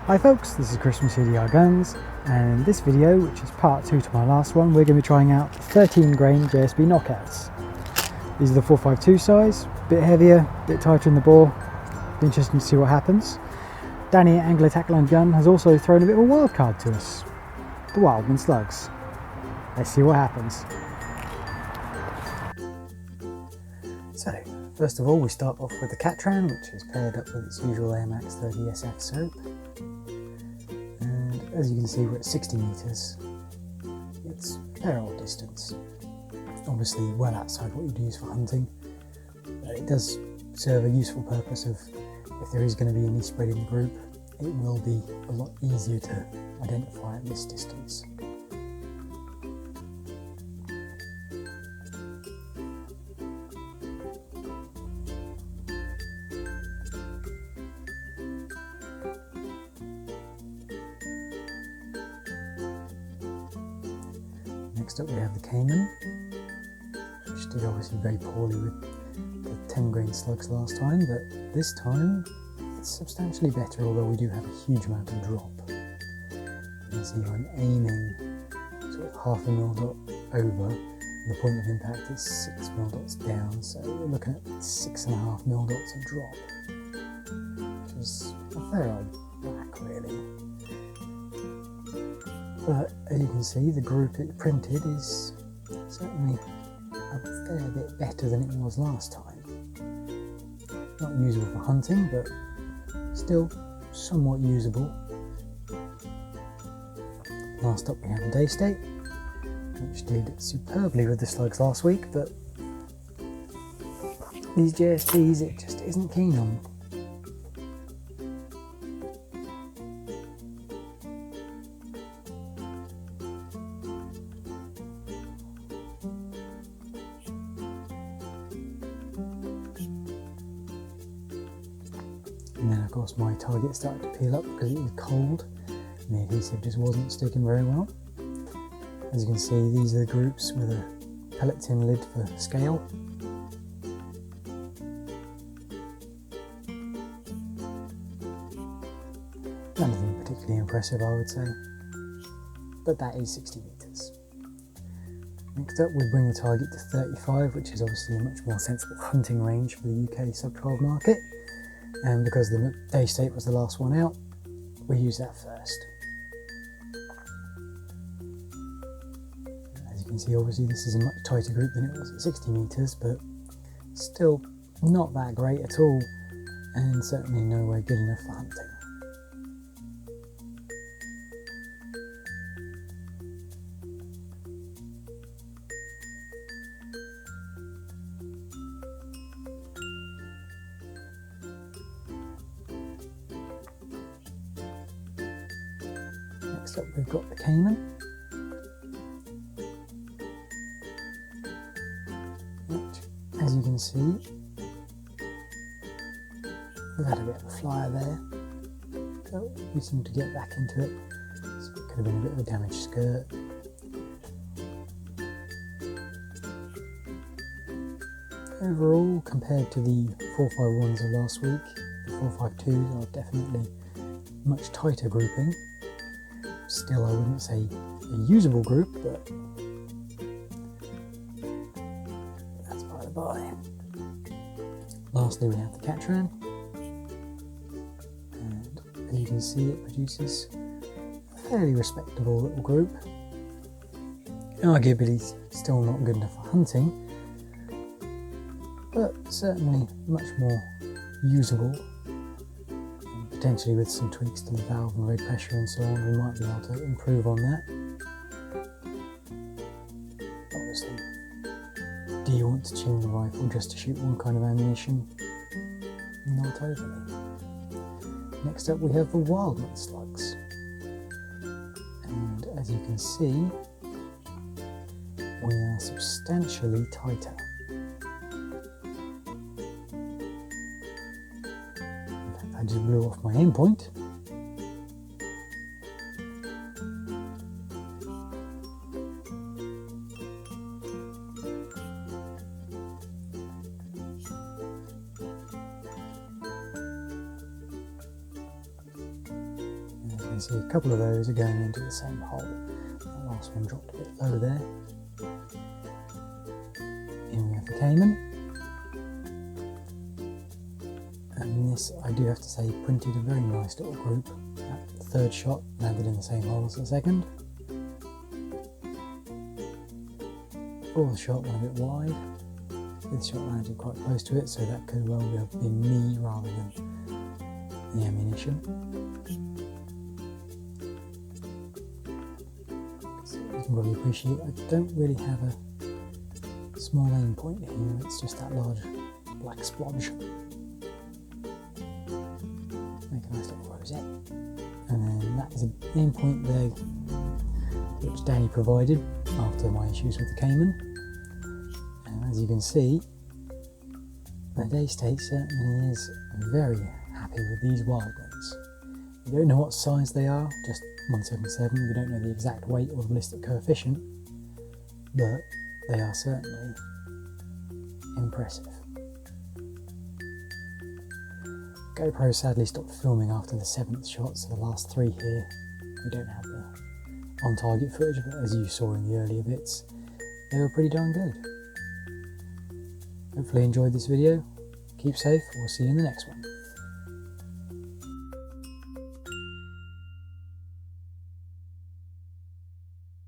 Hi folks, this is Chris from CDRGuns, and in this video, which is part 2 to my last one, we're going to be trying out 13 grain JSB Knockouts. These are the 452 size, a bit heavier, a bit tighter in the bore. Be interesting to see what happens. Danny at Anglo Tackland Gun has also thrown a bit of a wild card to us, the Wildman slugs. Let's see what happens. So, first of all, we start off with the Catran, which is paired up with its usual AirMaks 30SF soap. And as you can see, we're at 60 metres. It's a fair old distance. Obviously well outside what you'd use for hunting, but it does serve a useful purpose of, if there is going to be any spread in the group, it will be a lot easier to identify at this distance. Next up we have the Cayman, which did obviously very poorly with the 10 grain slugs last time, but this time it's substantially better, although we do have a huge amount of drop. You can see I'm aiming sort of half a mil dot over, and the point of impact is 6 mil dots down, so we're looking at 6.5 mil dots of drop, which is a fair old whack really. But as you can see, the group it printed is certainly a fair bit better than it was last time. Not usable for hunting, but still somewhat usable. Last up we have the Day State, which did superbly with the slugs last week, but these JSBs it just isn't keen on. And then of course my target started to peel up because it was cold and the adhesive just wasn't sticking very well. As you can see, these are the groups with a pellet tin lid for scale. Nothing particularly impressive, I would say, but that is 60 metres. Next up we bring the target to 35, which is obviously a much more sensible hunting range for the UK sub-12 market. And because the Day State was the last one out, we use that first. As you can see, obviously this is a much tighter group than it was at 60 metres, but still not that great at all, and certainly nowhere good enough for hunting. Next up we've got the Cayman, which, as you can see, we've had a bit of a flyer there, so we seem to get back into it, so it could have been a bit of a damaged skirt. Overall, compared to the 451s of last week, the 452s are definitely much tighter grouping. Still, I wouldn't say a usable group, but that's by the by. Lastly, we have the Catran, and as you can see, it produces a fairly respectable little group. Arguably, still not good enough for hunting, but certainly much more usable. Potentially with some tweaks to the valve and rod pressure and so on, we might be able to improve on that. Obviously, do you want to tune the rifle just to shoot one kind of ammunition? Not overly. Next up we have the Wildman slugs, and as you can see, we are substantially tighter. I just blew off my aim point. can see a couple of those are going into the same hole. That last one dropped a bit low there. Here we have the Cayman. And this, I do have to say, printed a very nice little group. That third shot landed in the same hole as the second. Fourth shot went a bit wide. Fifth shot landed quite close to it, so that could well have been me rather than the ammunition. So you can probably appreciate I don't really have a small aim point here, it's just that large black splodge. Make a nice little rosette. And then that is an aim point there which Danny provided after my issues with the Cayman. And as you can see, the Daystate certainly is very happy with these wild ones. We don't know what size they are, just 177, we don't know the exact weight or the ballistic coefficient, but they are certainly impressive. GoPro sadly stopped filming after the 7th shot, so the last 3 here, we don't have the on-target footage, but as you saw in the earlier bits, they were pretty darn good. Hopefully you enjoyed this video, keep safe, we'll see you in the next one.